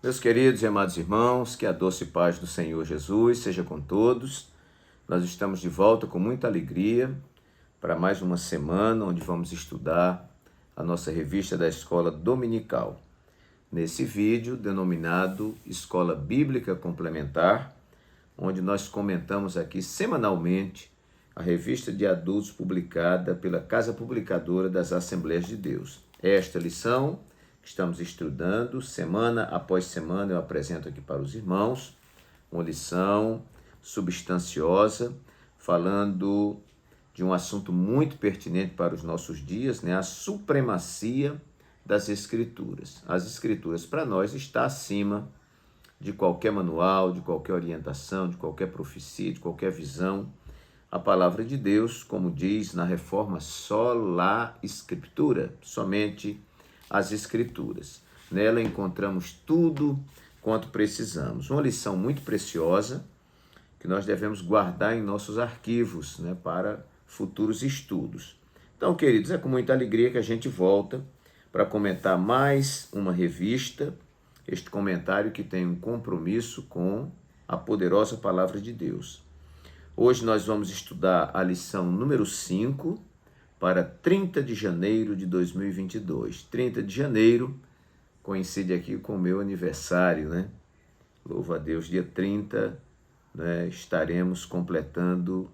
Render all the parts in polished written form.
Meus queridos e amados irmãos, que a doce paz do Senhor Jesus seja com todos. Nós estamos de volta com muita alegria para mais uma semana onde vamos estudar a nossa revista da Escola Dominical. Nesse vídeo denominado Escola Bíblica Complementar, onde nós comentamos aqui semanalmente a revista de adultos publicada pela Casa Publicadora das Assembleias de Deus. Esta lição que estamos estudando, semana após semana, eu apresento aqui para os irmãos uma lição substanciosa, falando de um assunto muito pertinente para os nossos dias, a supremacia das Escrituras. As Escrituras, para nós, está acima de qualquer manual, de qualquer orientação, de qualquer profecia, de qualquer visão. A palavra de Deus, como diz na Reforma, sola Scriptura, somente as Escrituras. Nela encontramos tudo quanto precisamos. Uma lição muito preciosa que nós devemos guardar em nossos arquivos, para futuros estudos. Então, queridos, é com muita alegria que a gente volta para comentar mais uma revista, este comentário que tem um compromisso com a poderosa palavra de Deus. Hoje nós vamos estudar a lição número 5, para 30 de janeiro de 2022. 30 de janeiro coincide aqui com o meu aniversário, Louvo a Deus, dia 30, estaremos completando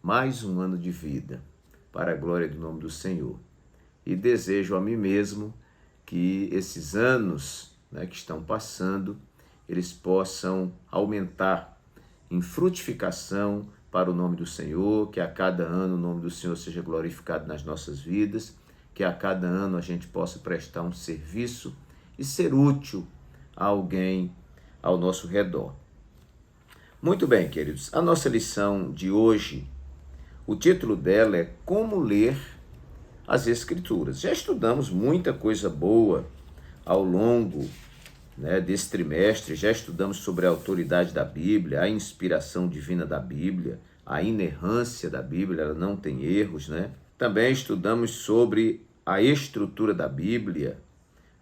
mais um ano de vida, para a glória do nome do Senhor. E desejo a mim mesmo que esses anos que estão passando, eles possam aumentar em frutificação para o nome do Senhor, que a cada ano o nome do Senhor seja glorificado nas nossas vidas, que a cada ano a gente possa prestar um serviço e ser útil a alguém ao nosso redor. Muito bem, queridos, a nossa lição de hoje, o título dela é Como Ler as Escrituras. Já estudamos muita coisa boa ao longo desse trimestre, já estudamos sobre a autoridade da Bíblia, a inspiração divina da Bíblia, a inerrância da Bíblia, ela não tem erros, Também estudamos sobre a estrutura da Bíblia,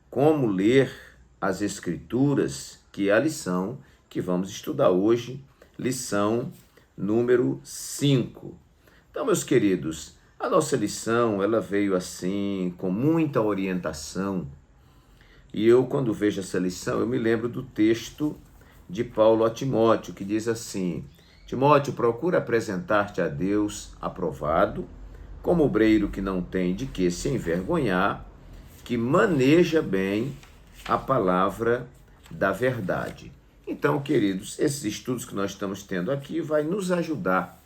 como ler as Escrituras, que é a lição que vamos estudar hoje, lição número 5. Então, meus queridos, a nossa lição, ela veio assim, com muita orientação. E eu, quando vejo essa lição, eu me lembro do texto de Paulo a Timóteo, que diz assim: Timóteo, procura apresentar-te a Deus aprovado, como obreiro que não tem de que se envergonhar, que maneja bem a palavra da verdade. Então, queridos, esses estudos que nós estamos tendo aqui vai nos ajudar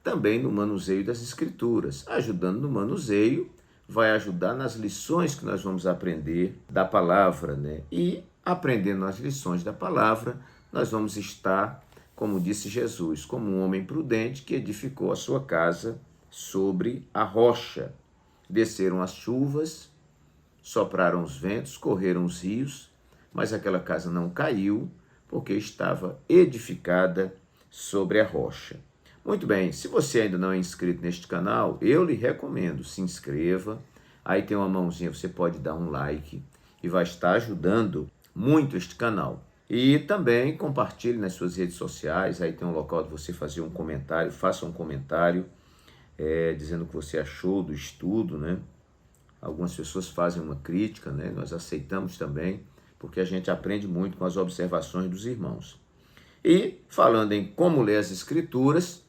também no manuseio das Escrituras. Ajudando no manuseio, vai ajudar nas lições que nós vamos aprender da palavra, E aprendendo as lições da palavra, nós vamos estar, como disse Jesus, como um homem prudente que edificou a sua casa sobre a rocha. Desceram as chuvas, sopraram os ventos, correram os rios, mas aquela casa não caiu, porque estava edificada sobre a rocha. Muito bem, se você ainda não é inscrito neste canal, eu lhe recomendo, se inscreva. Aí tem uma mãozinha, você pode dar um like e vai estar ajudando muito este canal. E também compartilhe nas suas redes sociais, aí tem um local de você fazer um comentário, faça um comentário dizendo o que você achou do estudo, Algumas pessoas fazem uma crítica, Nós aceitamos também, porque a gente aprende muito com as observações dos irmãos. E falando em como ler as Escrituras,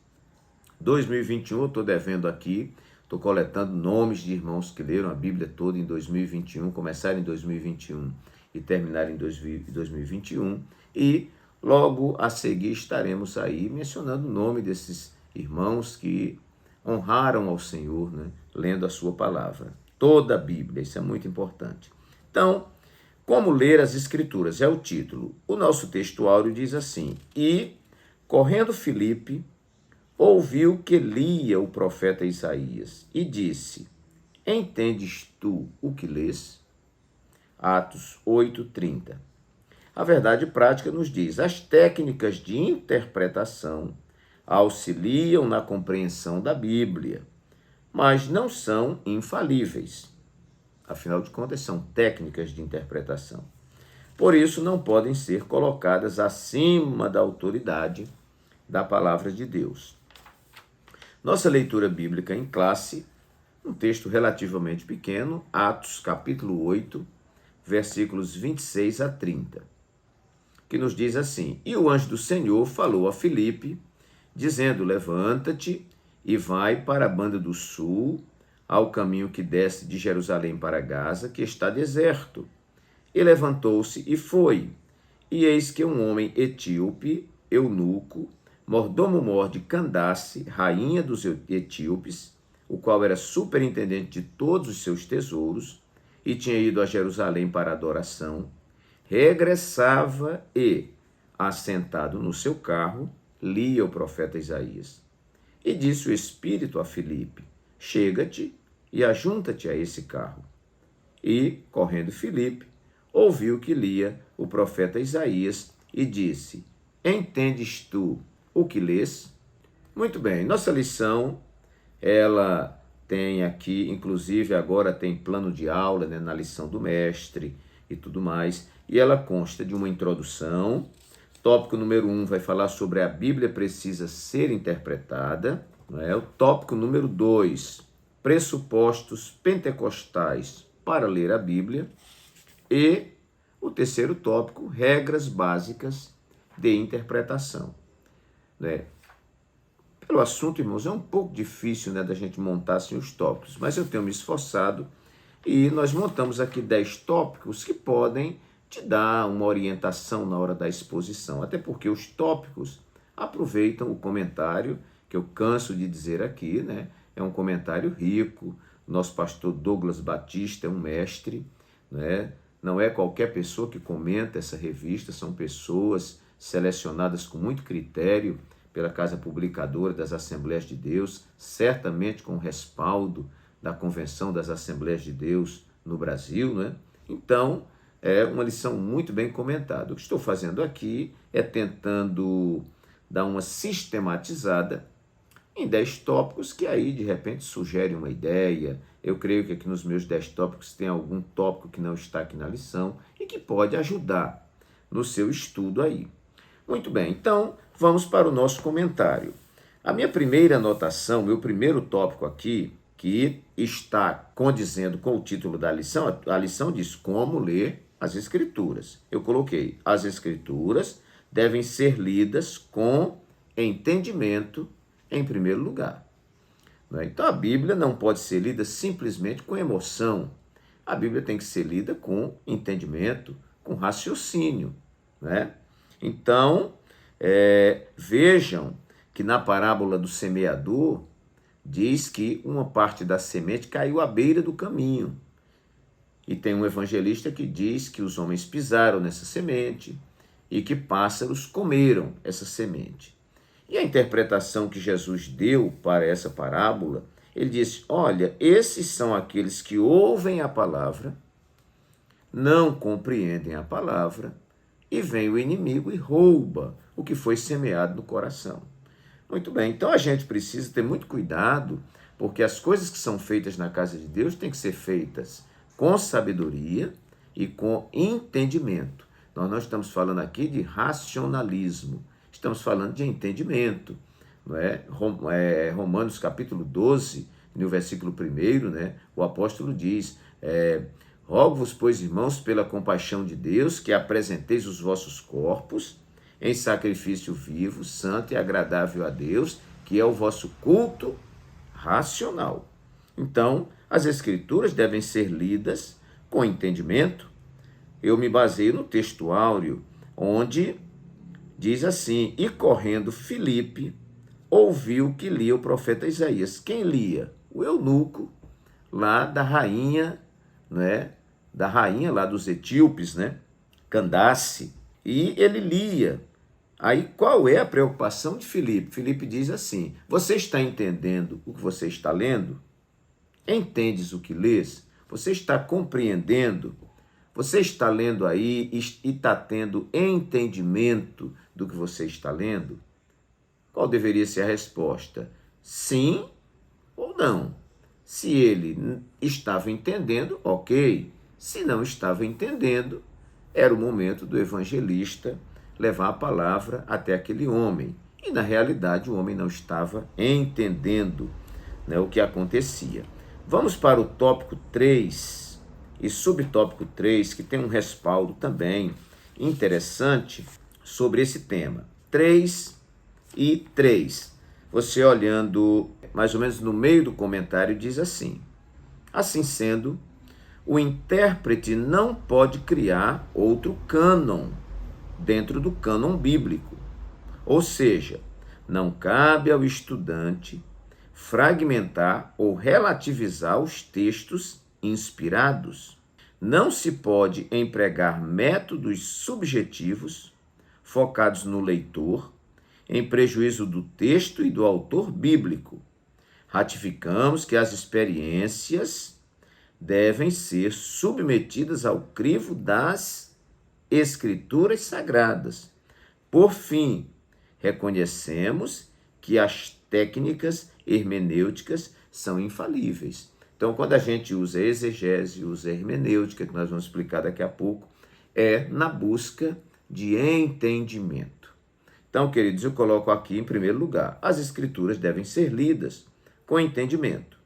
2021 eu estou devendo aqui, estou coletando nomes de irmãos que leram a Bíblia toda em 2021, começaram em 2021 e terminaram em 2021, e logo a seguir estaremos aí mencionando o nome desses irmãos que honraram ao Senhor, lendo a sua palavra. Toda a Bíblia, isso é muito importante. Então, como ler as Escrituras é o título. O nosso texto áureo diz assim: E, correndo Filipe, ouviu que lia o profeta Isaías e disse: Entendes tu o que lês? Atos 8:30. A verdade prática nos diz: as técnicas de interpretação auxiliam na compreensão da Bíblia, mas não são infalíveis. Afinal de contas, são técnicas de interpretação. por isso não podem ser colocadas acima da autoridade da palavra de Deus. Nossa leitura bíblica em classe, um texto relativamente pequeno, Atos capítulo 8, versículos 26 a 30, que nos diz assim: E o anjo do Senhor falou a Filipe, dizendo: Levanta-te e vai para a banda do sul, ao caminho que desce de Jerusalém para Gaza, que está deserto. E levantou-se e foi. E eis que um homem etíope, eunuco, mordomo-mor de Candace, rainha dos etíopes, o qual era superintendente de todos os seus tesouros, e tinha ido a Jerusalém para adoração, regressava e, assentado no seu carro, lia o profeta Isaías. E disse o Espírito a Filipe: Chega-te e ajunta-te a esse carro. E, correndo Filipe, ouviu que lia o profeta Isaías e disse: Entendes tu o que lês? Muito bem, nossa lição, ela tem aqui, inclusive agora tem plano de aula, né, na lição do mestre e tudo mais, e ela consta de uma introdução. Tópico número 1 vai falar sobre a Bíblia precisa ser interpretada. Né? O tópico número 2, pressupostos pentecostais para ler a Bíblia. E o terceiro tópico, regras básicas de interpretação. Né? Pelo assunto, irmãos, é um pouco difícil, né, da gente montar assim os tópicos, mas eu tenho me esforçado e nós montamos aqui 10 tópicos que podem te dar uma orientação na hora da exposição, até porque os tópicos aproveitam o comentário, que eu canso de dizer aqui, né? É um comentário rico. Nosso pastor Douglas Batista é um mestre, né? Não é qualquer pessoa que comenta essa revista, são pessoas selecionadas com muito critério pela Casa Publicadora das Assembleias de Deus, certamente com o respaldo da Convenção das Assembleias de Deus no Brasil, né? Então, é uma lição muito bem comentada. O que estou fazendo aqui é tentando dar uma sistematizada em 10 tópicos que aí, de repente, sugerem uma ideia. Eu creio que aqui nos meus 10 tópicos tem algum tópico que não está aqui na lição e que pode ajudar no seu estudo aí. Muito bem, então vamos para o nosso comentário. A minha primeira anotação, meu primeiro tópico aqui, que está condizendo com o título da lição, a lição diz como ler as Escrituras. Eu coloquei: as Escrituras devem ser lidas com entendimento em primeiro lugar. Então a Bíblia não pode ser lida simplesmente com emoção. A Bíblia tem que ser lida com entendimento, com raciocínio. Né? Então, vejam que na parábola do semeador, diz que uma parte da semente caiu à beira do caminho. E tem um evangelista que diz que os homens pisaram nessa semente e que pássaros comeram essa semente. E a interpretação que Jesus deu para essa parábola, ele disse: olha, esses são aqueles que ouvem a palavra, não compreendem a palavra, e vem o inimigo e rouba o que foi semeado no coração. Muito bem, então a gente precisa ter muito cuidado, porque as coisas que são feitas na casa de Deus têm que ser feitas com sabedoria e com entendimento. Nós não estamos falando aqui de racionalismo, estamos falando de entendimento. Não é? Romanos capítulo 12, no versículo 1, né? O apóstolo diz: rogo-vos, pois, irmãos, pela compaixão de Deus, que apresenteis os vossos corpos em sacrifício vivo, santo e agradável a Deus, que é o vosso culto racional. Então, as Escrituras devem ser lidas com entendimento. Eu me baseio no texto áureo, onde diz assim: e correndo Filipe, ouviu que lia o profeta Isaías. Quem lia? O eunuco, lá da rainha, né? Da rainha lá dos etíopes, né? Candace. E ele lia. Aí, qual é a preocupação de Filipe? Filipe diz assim: você está entendendo o que você está lendo? Entendes o que lês? Você está compreendendo? Você está lendo aí e está tendo entendimento do que você está lendo? Qual deveria ser a resposta? Sim ou não? Se ele estava entendendo, ok. Se não estava entendendo, era o momento do evangelista levar a palavra até aquele homem. E, na realidade, o homem não estava entendendo, né, o que acontecia. Vamos para o tópico 3 e subtópico 3, que tem um respaldo também interessante sobre esse tema. 3 e 3. Você olhando mais ou menos no meio do comentário diz assim: assim sendo, o intérprete não pode criar outro cânon dentro do cânon bíblico. Ou seja, não cabe ao estudante fragmentar ou relativizar os textos inspirados. Não se pode empregar métodos subjetivos focados no leitor, em prejuízo do texto e do autor bíblico. Ratificamos que as experiências devem ser submetidas ao crivo das Escrituras Sagradas. Por fim, reconhecemos que as técnicas hermenêuticas são infalíveis. Então, quando a gente usa exegese, usa hermenêutica, que nós vamos explicar daqui a pouco, é na busca de entendimento. Então, queridos, eu coloco aqui em primeiro lugar, as Escrituras devem ser lidas com entendimento.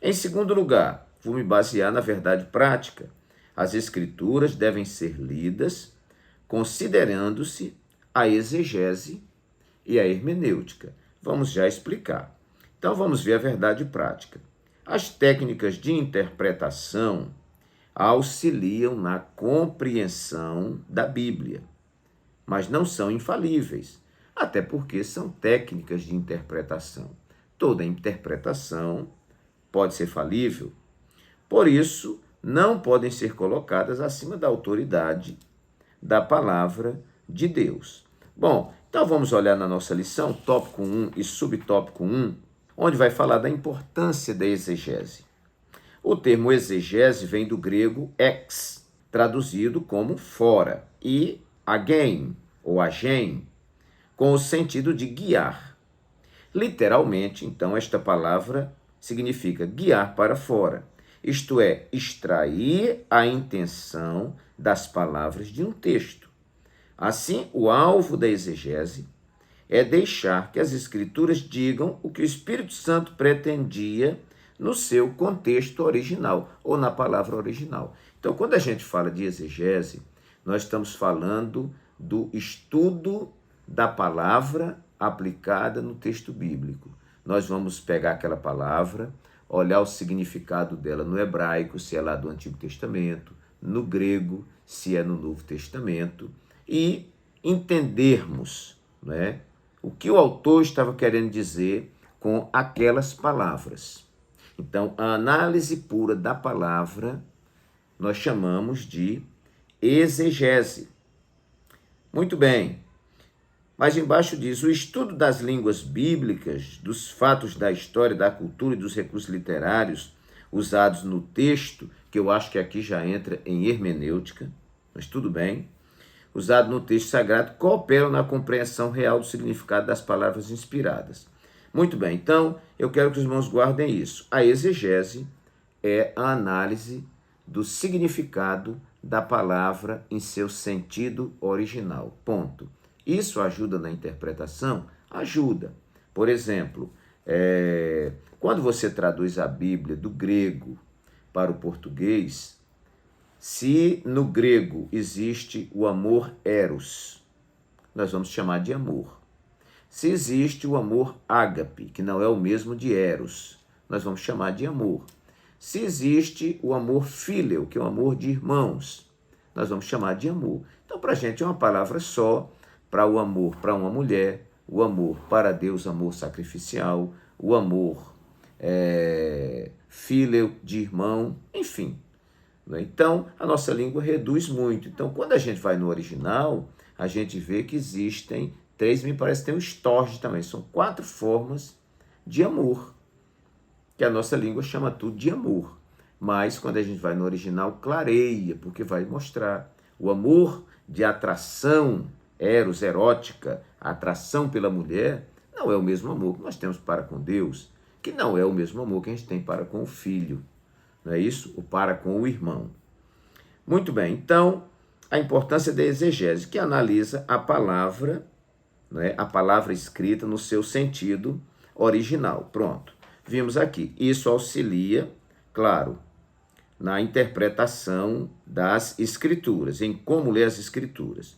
Em segundo lugar, vou me basear na verdade prática. As Escrituras devem ser lidas considerando-se a exegese e a hermenêutica. Vamos já explicar. Então, vamos ver a verdade prática. As técnicas de interpretação auxiliam na compreensão da Bíblia, mas não são infalíveis, até porque são técnicas de interpretação. Toda interpretação pode ser falível, por isso não podem ser colocadas acima da autoridade da palavra de Deus. Bom, então vamos olhar na nossa lição, tópico 1 e subtópico 1, onde vai falar da importância da exegese. O termo exegese vem do grego ex, traduzido como fora, e agen, ou agen, com o sentido de guiar. Literalmente, então, esta palavra significa guiar para fora, isto é, extrair a intenção das palavras de um texto. Assim, o alvo da exegese é deixar que as Escrituras digam o que o Espírito Santo pretendia no seu contexto original, ou na palavra original. Então, quando a gente fala de exegese, nós estamos falando do estudo da palavra aplicada no texto bíblico. Nós vamos pegar aquela palavra, olhar o significado dela no hebraico, se é lá do Antigo Testamento, no grego, se é no Novo Testamento, e entendermos, né, o que o autor estava querendo dizer com aquelas palavras. Então, a análise pura da palavra nós chamamos de exegese. Muito bem, mas embaixo diz, o estudo das línguas bíblicas, dos fatos da história, da cultura e dos recursos literários usados no texto, que eu acho que aqui já entra em hermenêutica, mas tudo bem, usado no texto sagrado, cooperam na compreensão real do significado das palavras inspiradas. Muito bem, então eu quero que os irmãos guardem isso. A exegese é a análise do significado da palavra em seu sentido original. Ponto. Isso ajuda na interpretação? Ajuda. Por exemplo, quando você traduz a Bíblia do grego para o português, se no grego existe o amor eros, nós vamos chamar de amor. Se existe o amor ágape, que não é o mesmo de eros, nós vamos chamar de amor. Se existe o amor fíleo, que é o amor de irmãos, nós vamos chamar de amor. Então, para a gente é uma palavra só para o amor para uma mulher, o amor para Deus, amor sacrificial, o amor fíleo de irmão, enfim. Então, a nossa língua reduz muito. Então, quando a gente vai no original, a gente vê que existem 3, me parece que tem o storge também. São 4 formas de amor, que a nossa língua chama tudo de amor. Mas, quando a gente vai no original, clareia, porque vai mostrar o amor de atração, eros, erótica, a atração pela mulher, não é o mesmo amor que nós temos para com Deus, que não é o mesmo amor que a gente tem para com o filho. Não é isso? Ou para com o irmão. Muito bem, então, a importância da exegese, que analisa a palavra, né, a palavra escrita no seu sentido original. Pronto, vimos aqui. Isso auxilia, claro, na interpretação das escrituras, em como ler as escrituras.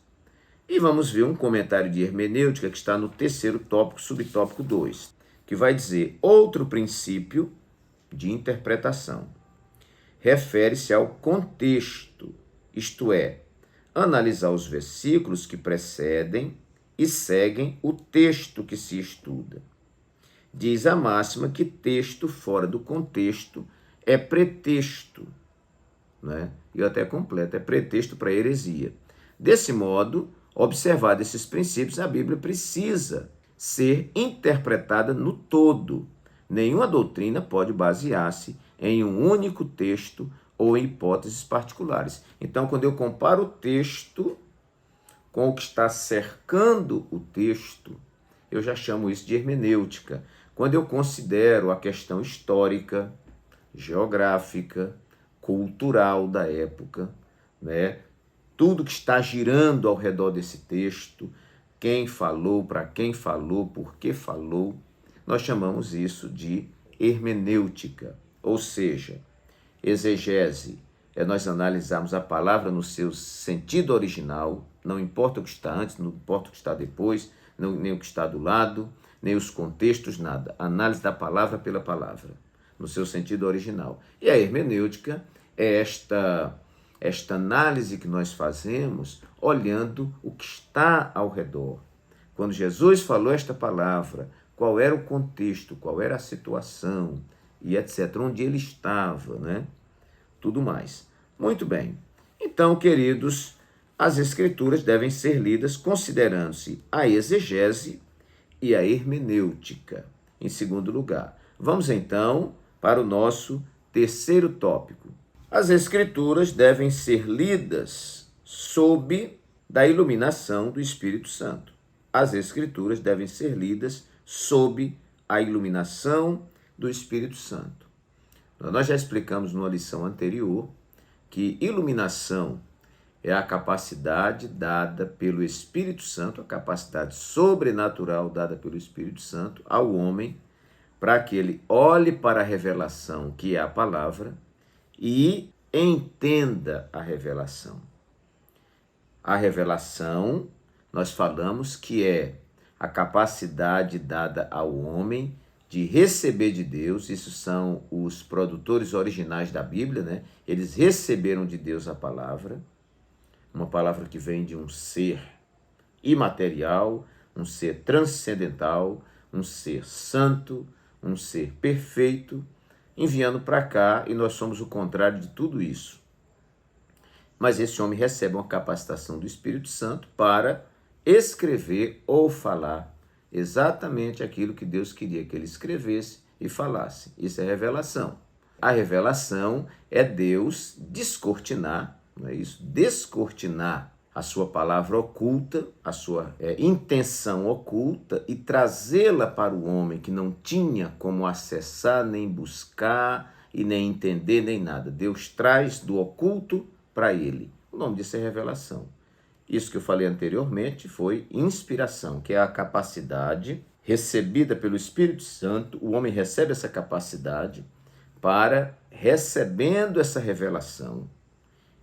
E vamos ver um comentário de hermenêutica que está no terceiro tópico, subtópico 2, que vai dizer: outro princípio de interpretação refere-se ao contexto, isto é, analisar os versículos que precedem e seguem o texto que se estuda. Diz a máxima que texto fora do contexto é pretexto, né? E eu até completo, é pretexto para heresia. Desse modo, observados esses princípios, a Bíblia precisa ser interpretada no todo. Nenhuma doutrina pode basear-se em um único texto ou em hipóteses particulares. Então, quando eu comparo o texto com o que está cercando o texto, eu já chamo isso de hermenêutica. Quando eu considero a questão histórica, geográfica, cultural da época, né? Tudo que está girando ao redor desse texto, quem falou, para quem falou, por que falou, nós chamamos isso de hermenêutica, ou seja, exegese é nós analisarmos a palavra no seu sentido original, não importa o que está antes, não importa o que está depois, nem o que está do lado, nem os contextos, nada. Análise da palavra pela palavra, no seu sentido original. E a hermenêutica é esta análise que nós fazemos olhando o que está ao redor. Quando Jesus falou esta palavra, qual era o contexto, qual era a situação e etc., onde ele estava, né? Tudo mais. Muito bem. Então, queridos, as escrituras devem ser lidas considerando-se a exegese e a hermenêutica, em segundo lugar. Vamos então para o nosso terceiro tópico. As escrituras devem ser lidas sob da iluminação do Espírito Santo. As escrituras devem ser lidas sob a iluminação do Espírito Santo. Nós já explicamos numa lição anterior que iluminação é a capacidade dada pelo Espírito Santo, a capacidade sobrenatural dada pelo Espírito Santo ao homem, para que ele olhe para a revelação, que é a palavra, e entenda a revelação. A revelação, nós falamos que é a capacidade dada ao homem de receber de Deus. Isso são os produtores originais da Bíblia, né? Eles receberam de Deus a palavra, uma palavra que vem de um ser imaterial, um ser transcendental, um ser santo, um ser perfeito, enviando para cá, e nós somos o contrário de tudo isso. Mas esse homem recebe uma capacitação do Espírito Santo para escrever ou falar exatamente aquilo que Deus queria que ele escrevesse e falasse. Isso é revelação. A revelação é Deus descortinar, não é isso? Descortinar a sua palavra oculta, a sua intenção oculta e trazê-la para o homem que não tinha como acessar, nem buscar, e nem entender, nem nada. Deus traz do oculto para ele. O nome disso é revelação. Isso que eu falei anteriormente foi inspiração, que é a capacidade recebida pelo Espírito Santo. O homem recebe essa capacidade para, recebendo essa revelação,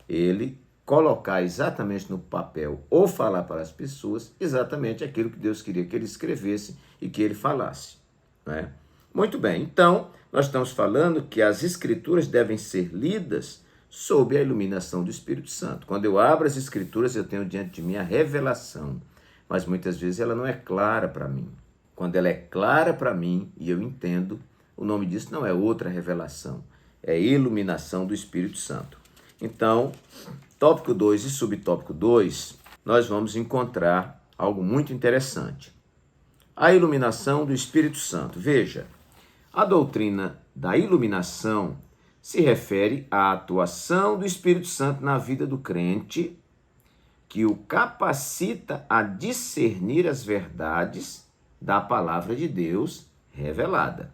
ele colocar exatamente no papel ou falar para as pessoas exatamente aquilo que Deus queria que ele escrevesse e que ele falasse, né? Muito bem, então nós estamos falando que as escrituras devem ser lidas sob a iluminação do Espírito Santo. Quando eu abro as escrituras, eu tenho diante de mim a revelação, mas muitas vezes ela não é clara para mim. Quando ela é clara para mim e eu entendo, o nome disso não é outra revelação, é iluminação do Espírito Santo. Então, tópico 2 e subtópico 2, nós vamos encontrar algo muito interessante. A iluminação do Espírito Santo. Veja, a doutrina da iluminação se refere à atuação do Espírito Santo na vida do crente, que o capacita a discernir as verdades da palavra de Deus revelada.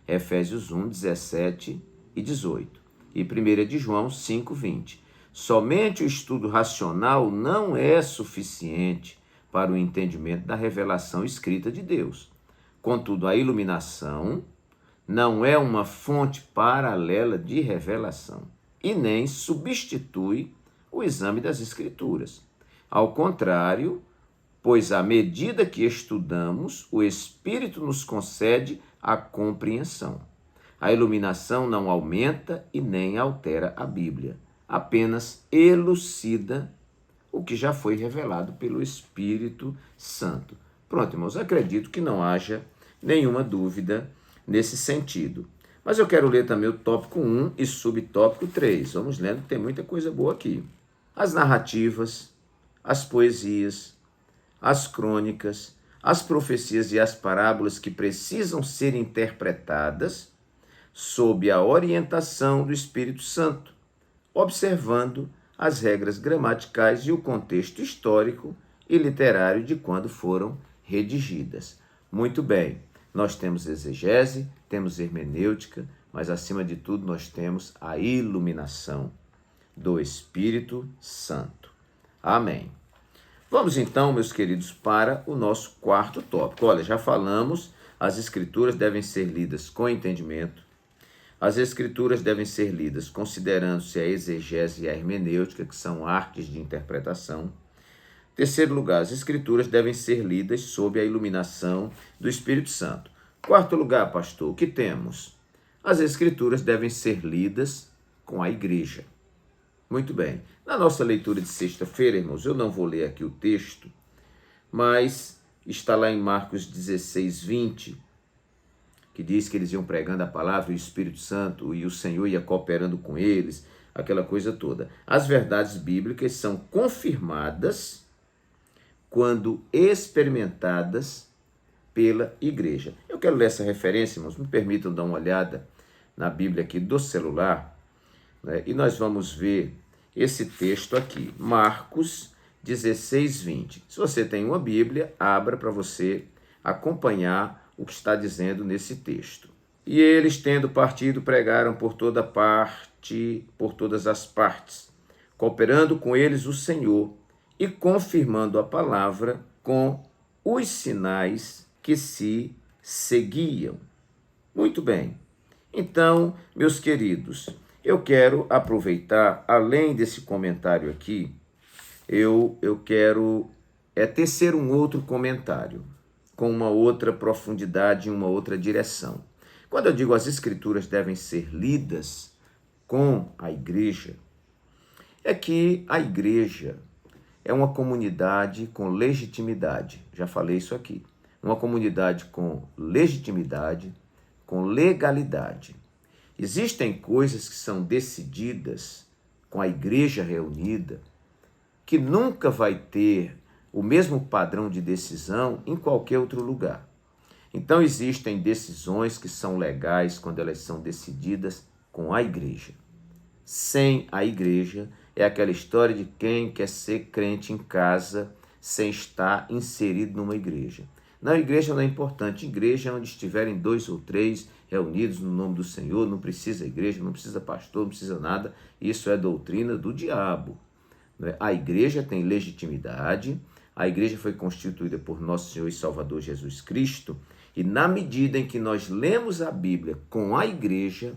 Efésios 1, 17 e 18. E 1 de João 5, 20. Somente o estudo racional não é suficiente para o entendimento da revelação escrita de Deus. Contudo, a iluminação não é uma fonte paralela de revelação e nem substitui o exame das Escrituras. Ao contrário, pois à medida que estudamos, o Espírito nos concede a compreensão. A iluminação não aumenta e nem altera a Bíblia, apenas elucida o que já foi revelado pelo Espírito Santo. Pronto, irmãos, acredito que não haja nenhuma dúvida nesse sentido. Mas eu quero ler também o tópico 1 e subtópico 3. Vamos lendo, tem muita coisa boa aqui. As narrativas, as poesias, as crônicas, as profecias e as parábolas que precisam ser interpretadas sob a orientação do Espírito Santo, observando as regras gramaticais e o contexto histórico e literário de quando foram redigidas. Muito bem, nós temos exegese, temos hermenêutica, mas acima de tudo nós temos a iluminação do Espírito Santo. Amém. Vamos então, meus queridos, para o nosso quarto tópico. Olha, já falamos, as Escrituras devem ser lidas com entendimento. As Escrituras devem ser lidas considerando-se a exegese e a hermenêutica, que são artes de interpretação. Terceiro lugar, as Escrituras devem ser lidas sob a iluminação do Espírito Santo. Quarto lugar, pastor, o que temos? As Escrituras devem ser lidas com a igreja. Muito bem. Na nossa leitura de sexta-feira, irmãos, eu não vou ler aqui o texto, mas está lá em Marcos 16, 20, que diz que eles iam pregando a palavra, e o Espírito Santo e o Senhor ia cooperando com eles, aquela coisa toda. As verdades bíblicas são confirmadas quando experimentadas pela igreja. Eu quero ler essa referência, irmãos, me permitam dar uma olhada na Bíblia aqui do celular, né? E nós vamos ver esse texto aqui, Marcos 16, 20. Se você tem uma Bíblia, abra para você acompanhar o que está dizendo nesse texto. E eles, tendo partido, pregaram por toda parte, por todas as partes, cooperando com eles o Senhor e confirmando a palavra com os sinais que se seguiam. Muito bem. Então, meus queridos, eu quero aproveitar, além desse comentário aqui, eu quero tecer um outro comentário, com uma outra profundidade e uma outra direção. Quando eu digo as Escrituras devem ser lidas com a igreja, é que a igreja é uma comunidade com legitimidade. Já falei isso aqui. Uma comunidade com legitimidade, com legalidade. Existem coisas que são decididas com a igreja reunida, que nunca vai ter o mesmo padrão de decisão em qualquer outro lugar. Então existem decisões que são legais quando elas são decididas com a igreja. Sem a igreja, é aquela história de quem quer ser crente em casa sem estar inserido numa igreja. Não, igreja não é importante. Igreja é onde estiverem 2 ou 3 reunidos no nome do Senhor. Não precisa igreja, não precisa pastor, não precisa nada. Isso é doutrina do diabo. A igreja tem legitimidade. A igreja foi constituída por nosso Senhor e Salvador Jesus Cristo. E na medida em que nós lemos a Bíblia com a igreja,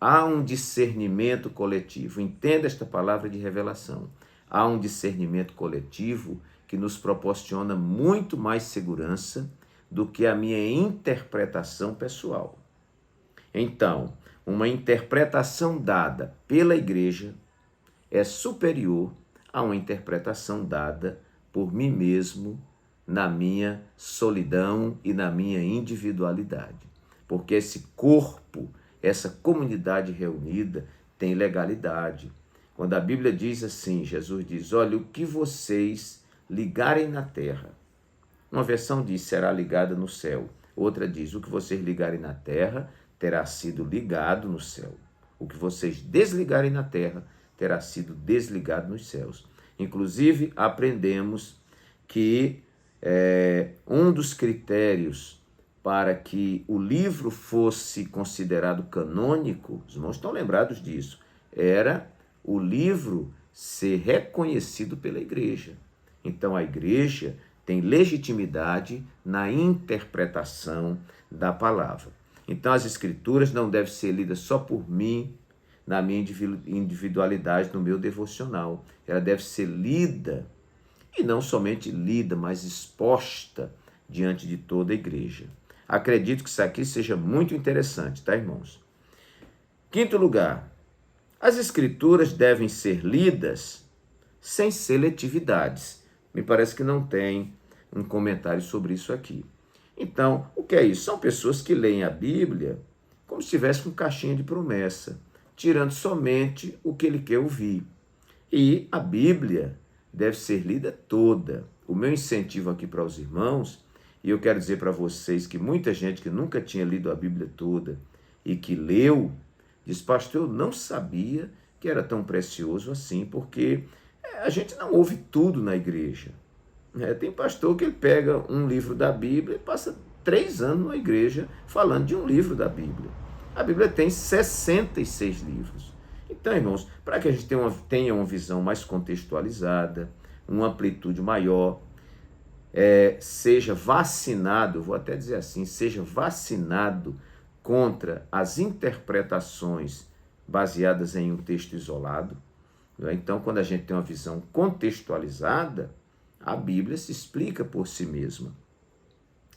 há um discernimento coletivo. Entenda esta palavra de revelação. Há um discernimento coletivo que nos proporciona muito mais segurança do que a minha interpretação pessoal. Então, uma interpretação dada pela igreja é superior a uma interpretação dada por mim mesmo na minha solidão e na minha individualidade. Porque esse corpo, essa comunidade reunida tem legalidade. Quando a Bíblia diz assim, Jesus diz, olha, o que vocês ligarem na terra. Uma versão diz, será ligada no céu. Outra diz, o que vocês ligarem na terra terá sido ligado no céu. O que vocês desligarem na terra terá sido desligado nos céus. Inclusive, aprendemos que um dos critérios para que o livro fosse considerado canônico, os irmãos estão lembrados disso, era o livro ser reconhecido pela igreja. Então a igreja tem legitimidade na interpretação da palavra. Então as escrituras não devem ser lidas só por mim, na minha individualidade, no meu devocional. Ela deve ser lida, e não somente lida, mas exposta diante de toda a igreja. Acredito que isso aqui seja muito interessante, tá, irmãos? Quinto lugar, as escrituras devem ser lidas sem seletividades. Me parece que não tem um comentário sobre isso aqui. Então, o que é isso? São pessoas que leem a Bíblia como se estivesse com caixinha de promessa, tirando somente o que ele quer ouvir. E a Bíblia deve ser lida toda. O meu incentivo aqui para os irmãos, e eu quero dizer para vocês que muita gente que nunca tinha lido a Bíblia toda e que leu, diz, pastor, eu não sabia que era tão precioso assim, porque a gente não ouve tudo na igreja. Tem pastor que ele pega um livro da Bíblia e passa 3 anos na igreja falando de um livro da Bíblia. A Bíblia tem 66 livros. Então, irmãos, para que a gente tenha uma visão mais contextualizada, uma amplitude maior, seja vacinado, vou até dizer assim, seja vacinado contra as interpretações baseadas em um texto isolado. Então, quando a gente tem uma visão contextualizada, a Bíblia se explica por si mesma.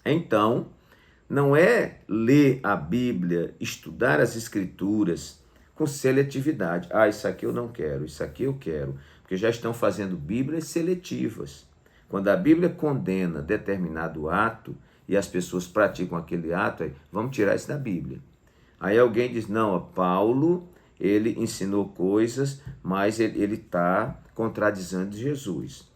Então, não é ler a Bíblia, estudar as Escrituras com seletividade. Isso aqui eu não quero, isso aqui eu quero. Porque já estão fazendo Bíblias seletivas. Quando a Bíblia condena determinado ato e as pessoas praticam aquele ato, vamos tirar isso da Bíblia. Aí alguém diz, não, Paulo, ele ensinou coisas, mas ele está contradizendo Jesus.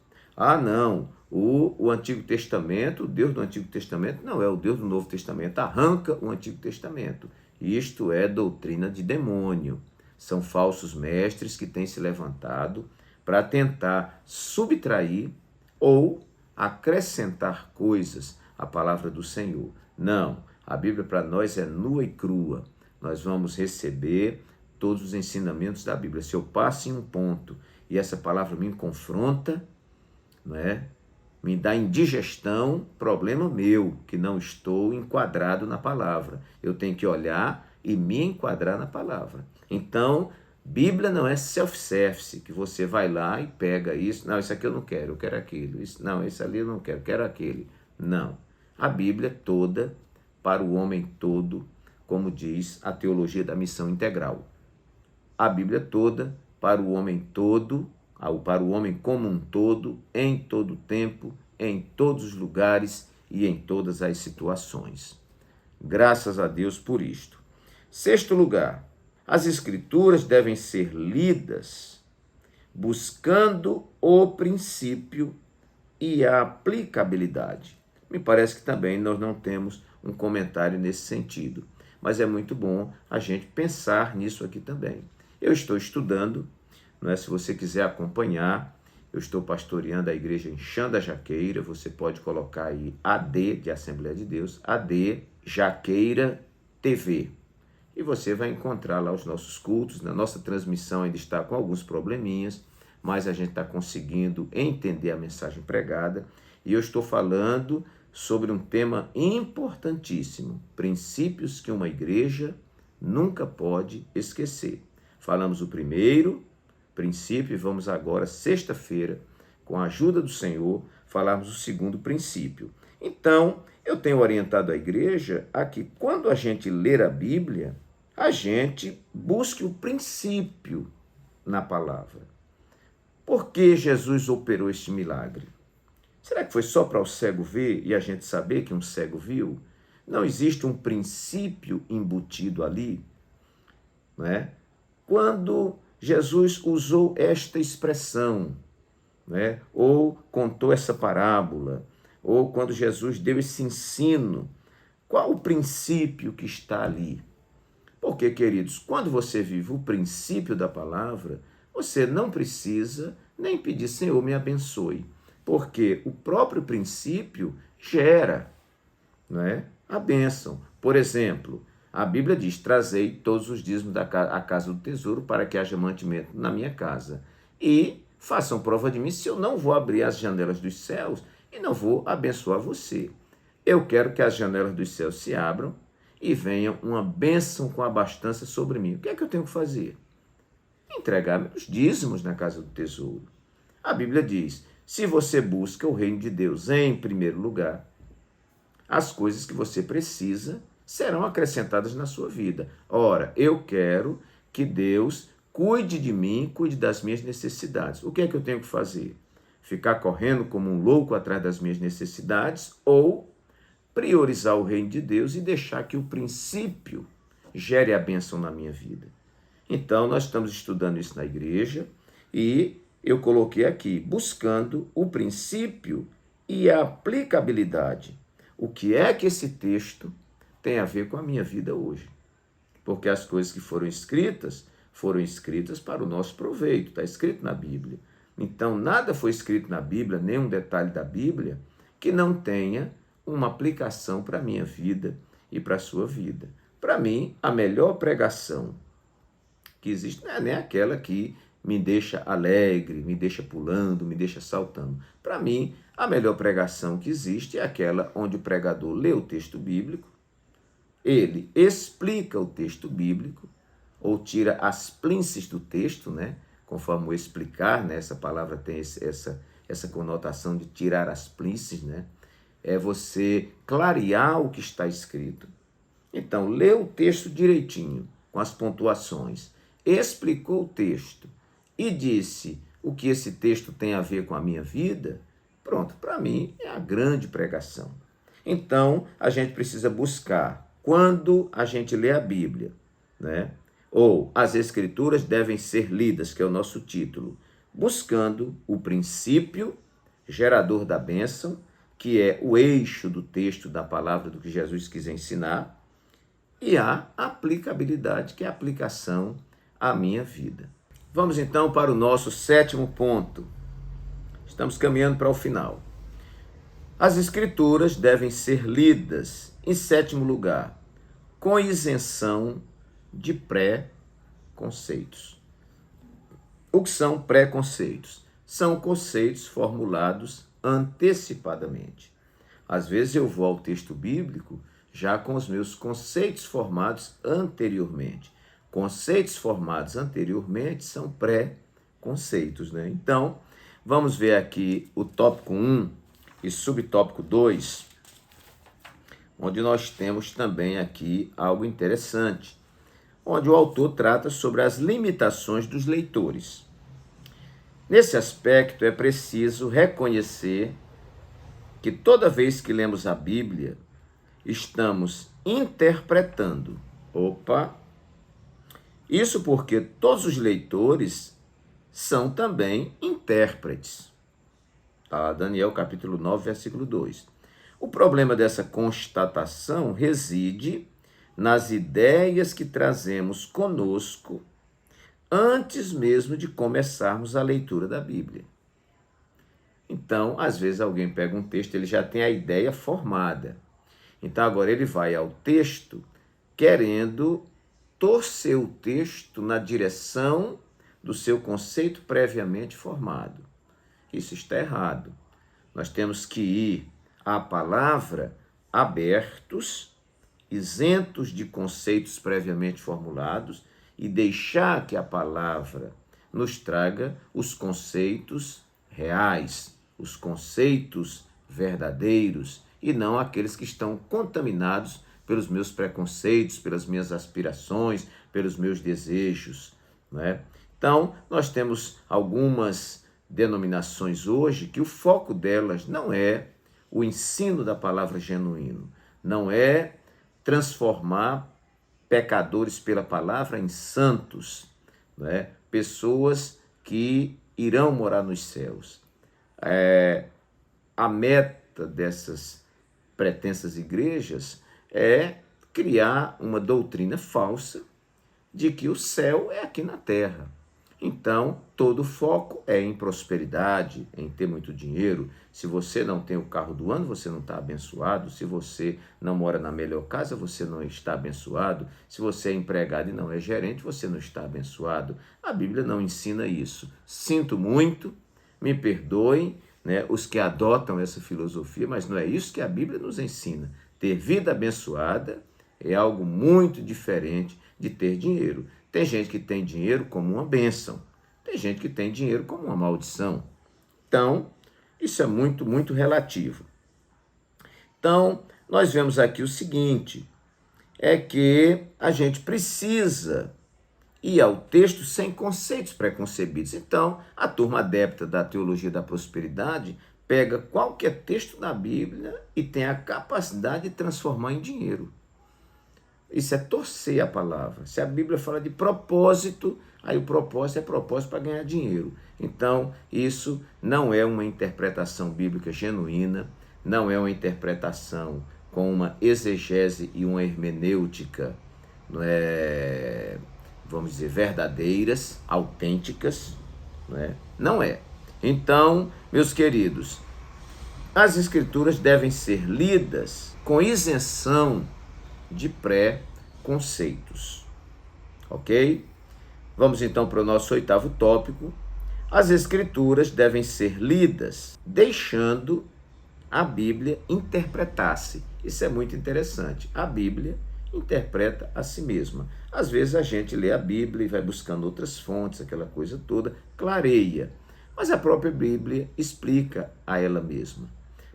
Não, o Antigo Testamento, o Deus do Antigo Testamento não é o Deus do Novo Testamento, arranca o Antigo Testamento. Isto é doutrina de demônio. São falsos mestres que têm se levantado para tentar subtrair ou acrescentar coisas à palavra do Senhor. Não, a Bíblia para nós é nua e crua. Nós vamos receber todos os ensinamentos da Bíblia. Se eu passo em um ponto e essa palavra me confronta, me dá indigestão, problema meu, que não estou enquadrado na palavra. Eu tenho que olhar e me enquadrar na palavra. Então, Bíblia não é self-service, que você vai lá e pega isso. Não, isso aqui eu quero aquilo. Isso ali eu não quero aquele. Não. A Bíblia toda, para o homem todo, como diz a teologia da missão integral. A Bíblia toda, para o homem todo, para o homem como um todo, em todo tempo, em todos os lugares e em todas as situações. Graças a Deus por isto. Sexto lugar, as Escrituras devem ser lidas buscando o princípio e a aplicabilidade. Me parece que também nós não temos um comentário nesse sentido, mas é muito bom a gente pensar nisso aqui também. Eu estou estudando, se você quiser acompanhar, eu estou pastoreando a igreja em Xanda Jaqueira, você pode colocar aí AD de Assembleia de Deus, AD Jaqueira TV. E você vai encontrar lá os nossos cultos. Na nossa transmissão ainda está com alguns probleminhas, mas a gente está conseguindo entender a mensagem pregada. E eu estou falando sobre um tema importantíssimo, princípios que uma igreja nunca pode esquecer. Falamos o primeiro princípio e vamos agora, sexta-feira, com a ajuda do Senhor, falarmos o segundo princípio. Então, eu tenho orientado a igreja a que quando a gente ler a Bíblia, a gente busque o princípio na palavra. Por que Jesus operou este milagre? Será que foi só para o cego ver e a gente saber que um cego viu? Não existe um princípio embutido ali, não é? Quando Jesus usou esta expressão, ou contou essa parábola, ou quando Jesus deu esse ensino, qual o princípio que está ali? Porque, queridos, quando você vive o princípio da palavra, você não precisa nem pedir, Senhor, me abençoe, porque o próprio princípio gera, a bênção. Por exemplo, a Bíblia diz, trazei todos os dízimos à casa do tesouro para que haja mantimento na minha casa. e façam prova de mim se eu não vou abrir as janelas dos céus e não vou abençoar você. Eu quero que as janelas dos céus se abram e venha uma bênção com abastança sobre mim. O que é que eu tenho que fazer? Entregar meus dízimos na casa do tesouro. A Bíblia diz, se você busca o reino de Deus em primeiro lugar, as coisas que você precisa serão acrescentadas na sua vida. Ora, eu quero que Deus cuide de mim, cuide das minhas necessidades. O que é que eu tenho que fazer? Ficar correndo como um louco atrás das minhas necessidades ou priorizar o reino de Deus e deixar que o princípio gere a bênção na minha vida? Então, nós estamos estudando isso na igreja e eu coloquei aqui, buscando o princípio e a aplicabilidade. O que é que esse texto tem a ver com a minha vida hoje? Porque as coisas que foram escritas para o nosso proveito, está escrito na Bíblia. Então, nada foi escrito na Bíblia, nenhum detalhe da Bíblia, que não tenha uma aplicação para a minha vida e para a sua vida. Para mim, a melhor pregação que existe não é nem aquela que me deixa alegre, me deixa pulando, me deixa saltando. Para mim, a melhor pregação que existe é aquela onde o pregador lê o texto bíblico, ele explica o texto bíblico, ou tira as plíncies do texto, né? Conforme o explicar, né? Essa palavra tem essa conotação de tirar as plíncies, né? É você clarear o que está escrito. Então, lê o texto direitinho, com as pontuações, explicou o texto e disse o que esse texto tem a ver com a minha vida, pronto, para mim é a grande pregação. Então, a gente precisa buscar, quando a gente lê a Bíblia, né? Ou as Escrituras devem ser lidas, que é o nosso título, buscando o princípio gerador da bênção, que é o eixo do texto, da palavra, do que Jesus quis ensinar, e a aplicabilidade, que é a aplicação à minha vida. Vamos então para o nosso 7º ponto. Estamos caminhando para o final. As Escrituras devem ser lidas, em 7º lugar, com isenção de pré-conceitos. O que são pré-conceitos? São conceitos formulados antecipadamente. Às vezes eu vou ao texto bíblico já com os meus conceitos formados anteriormente. Conceitos formados anteriormente são pré-conceitos, né? Então, vamos ver aqui o tópico 1 e subtópico 2, onde nós temos também aqui algo interessante, onde o autor trata sobre as limitações dos leitores. Nesse aspecto, é preciso reconhecer que toda vez que lemos a Bíblia, estamos interpretando. Isso porque todos os leitores são também intérpretes. Tá? Daniel capítulo 9, versículo 2. O problema dessa constatação reside nas ideias que trazemos conosco antes mesmo de começarmos a leitura da Bíblia. Então, às vezes alguém pega um texto, ele já tem a ideia formada. Então, agora ele vai ao texto querendo torcer o texto na direção do seu conceito previamente formado. Isso está errado. Nós temos que ir à palavra abertos, isentos de conceitos previamente formulados e deixar que a palavra nos traga os conceitos reais, os conceitos verdadeiros e não aqueles que estão contaminados pelos meus preconceitos, pelas minhas aspirações, pelos meus desejos, né? Então, nós temos algumas denominações hoje que o foco delas não é o ensino da palavra genuíno, não é transformar pecadores pela palavra em santos, né? Pessoas que irão morar nos céus. A meta dessas pretensas igrejas é criar uma doutrina falsa de que o céu é aqui na terra. Então, todo foco é em prosperidade, em ter muito dinheiro. Se você não tem o carro do ano, você não está abençoado. Se você não mora na melhor casa, você não está abençoado. Se você é empregado e não é gerente, você não está abençoado. A Bíblia não ensina isso. Sinto muito, me perdoem, né, os que adotam essa filosofia, mas não é isso que a Bíblia nos ensina. Ter vida abençoada é algo muito diferente de ter dinheiro. Tem gente que tem dinheiro como uma bênção, tem gente que tem dinheiro como uma maldição. Então, isso é muito, muito relativo. Então, nós vemos aqui o seguinte, é que a gente precisa ir ao texto sem conceitos preconcebidos. Então, a turma adepta da teologia da prosperidade pega qualquer texto da Bíblia e tem a capacidade de transformar em dinheiro. Isso é torcer a palavra. Se a Bíblia fala de propósito, aí o propósito é propósito para ganhar dinheiro. Então, isso não é uma interpretação bíblica genuína, não é uma interpretação com uma exegese e uma hermenêutica, não é, vamos dizer, verdadeiras, autênticas, não é? Não é. Então, meus queridos, as Escrituras devem ser lidas com isenção de pré-conceitos, ok? Vamos então para o nosso 8º tópico. As Escrituras devem ser lidas deixando a Bíblia interpretar-se. Isso é muito interessante. A Bíblia interpreta a si mesma. Às vezes a gente lê a Bíblia e vai buscando outras fontes, aquela coisa toda, clareia. Mas a própria Bíblia explica a ela mesma.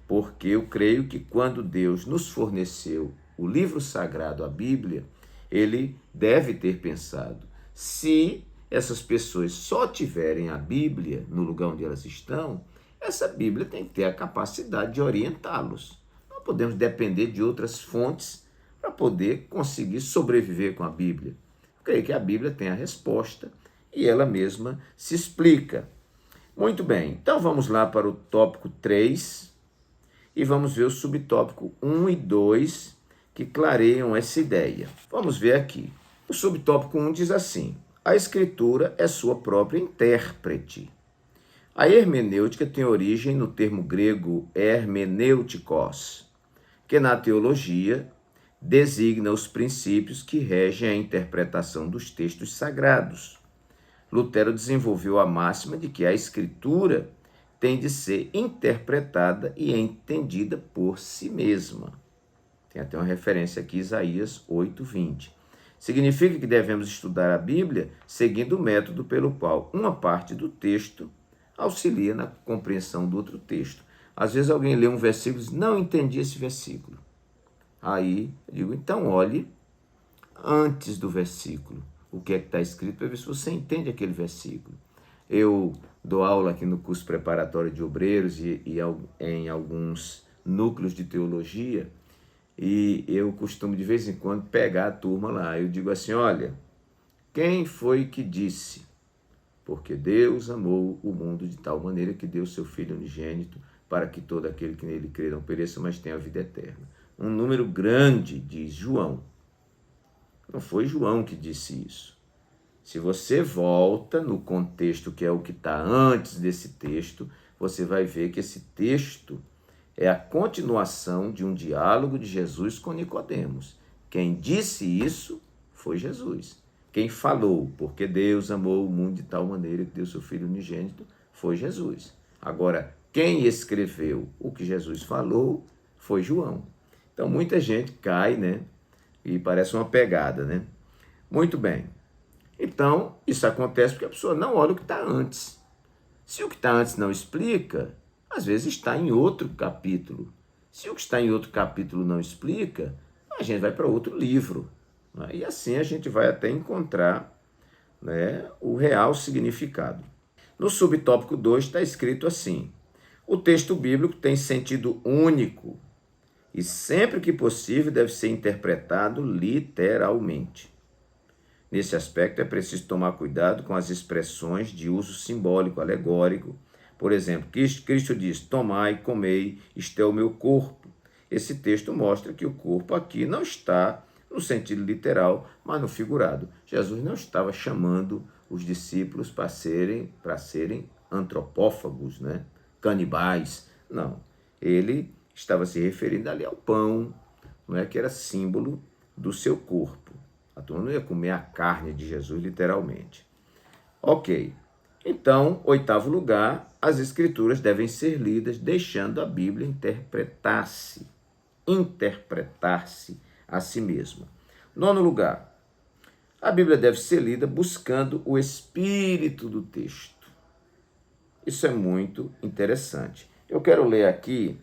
Porque eu creio que quando Deus nos forneceu o livro sagrado, a Bíblia, ele deve ter pensado, se essas pessoas só tiverem a Bíblia no lugar onde elas estão, essa Bíblia tem que ter a capacidade de orientá-los. Não podemos depender de outras fontes para poder conseguir sobreviver com a Bíblia. Eu creio que a Bíblia tem a resposta e ela mesma se explica. Muito bem, então vamos lá para o tópico 3 e vamos ver o subtópico 1 e 2 que clareiam essa ideia. Vamos ver aqui. O subtópico 1 diz assim: a Escritura é sua própria intérprete. A hermenêutica tem origem no termo grego hermenêutikos, que na teologia designa os princípios que regem a interpretação dos textos sagrados. Lutero desenvolveu a máxima de que a Escritura tem de ser interpretada e entendida por si mesma. Tem até uma referência aqui, Isaías 8:20. Significa que devemos estudar a Bíblia seguindo o método pelo qual uma parte do texto auxilia na compreensão do outro texto. Às vezes alguém lê um versículo e diz, não entendi esse versículo. Aí eu digo, então olhe antes do versículo o que é que está escrito para ver se você entende aquele versículo. Eu dou aula aqui no curso preparatório de obreiros e em alguns núcleos de teologia, e eu costumo de vez em quando pegar a turma lá. Eu digo assim, olha, quem foi que disse? Porque Deus amou o mundo de tal maneira que deu seu Filho unigênito para que todo aquele que nele crê não pereça, mas tenha a vida eterna. Um número grande diz João. Não foi João que disse isso. Se você volta no contexto que é o que está antes desse texto, você vai ver que esse texto é a continuação de um diálogo de Jesus com Nicodemos. Quem disse isso foi Jesus. Quem falou, porque Deus amou o mundo de tal maneira que deu seu Filho unigênito, foi Jesus. Agora, quem escreveu o que Jesus falou foi João. Então, muita gente cai, né? E parece uma pegada, né? Muito bem. Então, isso acontece porque a pessoa não olha o que está antes. Se o que está antes não explica, às vezes está em outro capítulo. Se o que está em outro capítulo não explica, a gente vai para outro livro. Né? E assim a gente vai até encontrar, né, o real significado. No subtópico 2 está escrito assim: o texto bíblico tem sentido único e sempre que possível deve ser interpretado literalmente. Nesse aspecto é preciso tomar cuidado com as expressões de uso simbólico, alegórico. Por exemplo, Cristo diz, tomai, comei, isto é o meu corpo. Esse texto mostra que o corpo aqui não está no sentido literal, mas no figurado. Jesus não estava chamando os discípulos para serem antropófagos, né? Canibais. Não, ele estava se referindo ali ao pão, não é, que era símbolo do seu corpo. A turma não ia comer a carne de Jesus, literalmente. Ok. Então, 8º lugar, as Escrituras devem ser lidas deixando a Bíblia interpretar-se a si mesma. 9º lugar, a Bíblia deve ser lida buscando o espírito do texto. Isso é muito interessante. Eu quero ler aqui,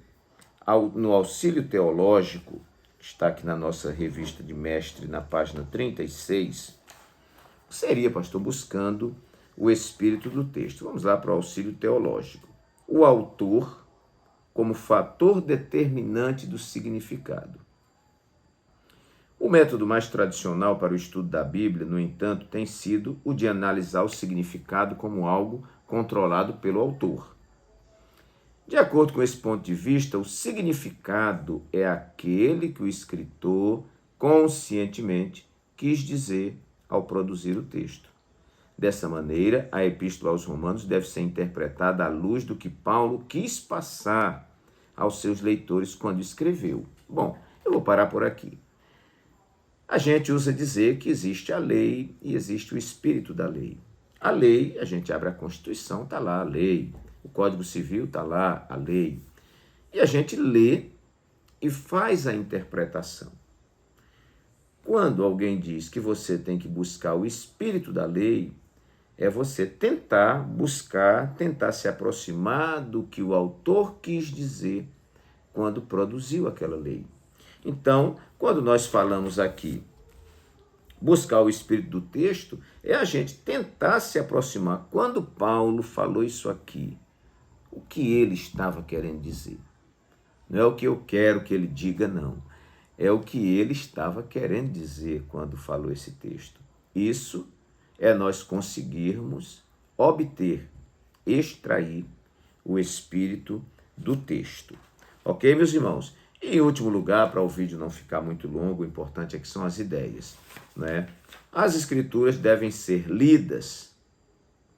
no Auxílio Teológico, que está aqui na nossa revista de mestre, na página 36, seria, pastor, buscando o espírito do texto. Vamos lá para o Auxílio Teológico. O autor como fator determinante do significado. O método mais tradicional para o estudo da Bíblia, no entanto, tem sido o de analisar o significado como algo controlado pelo autor. De acordo com esse ponto de vista, o significado é aquele que o escritor conscientemente quis dizer ao produzir o texto. Dessa maneira, a Epístola aos Romanos deve ser interpretada à luz do que Paulo quis passar aos seus leitores quando escreveu. Bom, eu vou parar por aqui. A gente usa dizer que existe a lei e existe o espírito da lei. A lei, a gente abre a Constituição, está lá a lei. O Código Civil, está lá a lei. E a gente lê e faz a interpretação. Quando alguém diz que você tem que buscar o espírito da lei, é você tentar se aproximar do que o autor quis dizer quando produziu aquela lei. Então, quando nós falamos aqui, buscar o espírito do texto, é a gente tentar se aproximar. Quando Paulo falou isso aqui, o que ele estava querendo dizer? Não é o que eu quero que ele diga, não. É o que ele estava querendo dizer quando falou esse texto. Isso é nós conseguirmos obter, extrair o espírito do texto. Ok, meus irmãos? E em último lugar, para o vídeo não ficar muito longo, o importante é que são as ideias, né? As Escrituras devem ser lidas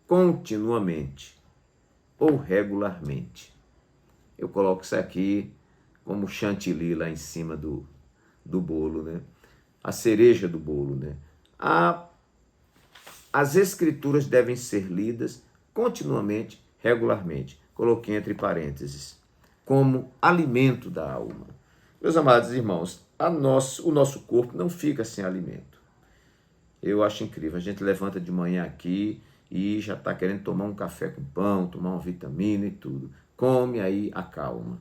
continuamente ou regularmente. Eu coloco isso aqui como chantilly lá em cima do bolo, né? A cereja do bolo, né? As Escrituras devem ser lidas continuamente, regularmente. Coloquei entre parênteses, como alimento da alma. Meus amados irmãos, o nosso corpo não fica sem alimento. Eu acho incrível. A gente levanta de manhã aqui e já está querendo tomar um café com pão, tomar uma vitamina e tudo. Come aí, acalma.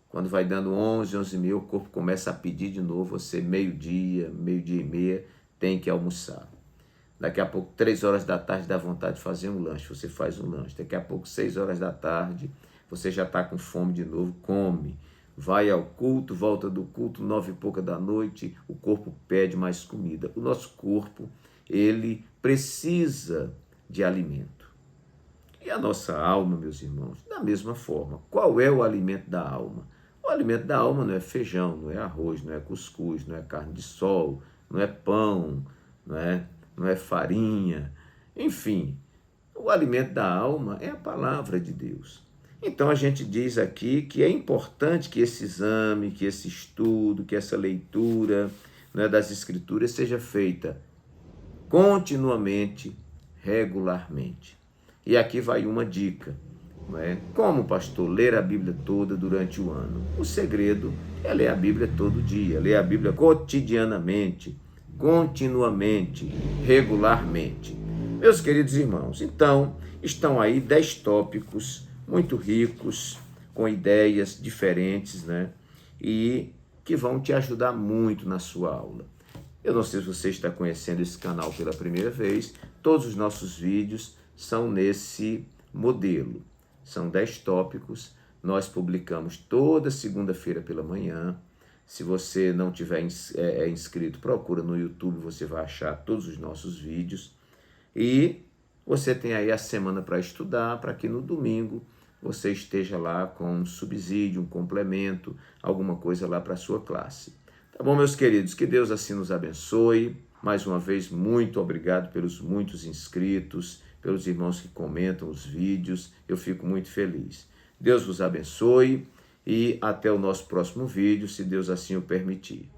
Quando vai dando 11h30, o corpo começa a pedir de novo. Você, meio-dia, meio-dia e meia, tem que almoçar. Daqui a pouco, 3 horas da tarde, dá vontade de fazer um lanche. Você faz um lanche. Daqui a pouco, 6 horas da tarde, você já está com fome de novo, come. Vai ao culto, volta do culto, 9h pouca da noite, o corpo pede mais comida. O nosso corpo, ele precisa de alimento. E a nossa alma, meus irmãos, da mesma forma. Qual é o alimento da alma? O alimento da alma não é feijão, não é arroz, não é cuscuz, não é carne de sol, não é pão, não é farinha. Enfim, o alimento da alma é a palavra de Deus. Então a gente diz aqui que é importante que esse exame, que esse estudo, que essa leitura, das Escrituras seja feita continuamente, regularmente. E aqui vai uma dica. Como, pastor, ler a Bíblia toda durante o ano? O segredo é ler a Bíblia todo dia, ler a Bíblia cotidianamente, continuamente, regularmente. Meus queridos irmãos, então, estão aí 10 tópicos muito ricos, com ideias diferentes, e que vão te ajudar muito na sua aula. Eu não sei se você está conhecendo esse canal pela primeira vez, todos os nossos vídeos são nesse modelo. São 10 tópicos, nós publicamos toda segunda-feira pela manhã. Se você não tiver inscrito, procura no YouTube, você vai achar todos os nossos vídeos. E você tem aí a semana para estudar, para que no domingo você esteja lá com um subsídio, um complemento, alguma coisa lá para a sua classe. Tá bom, meus queridos? Que Deus assim nos abençoe. Mais uma vez, muito obrigado pelos muitos inscritos, pelos irmãos que comentam os vídeos. Eu fico muito feliz. Deus vos abençoe e até o nosso próximo vídeo, se Deus assim o permitir.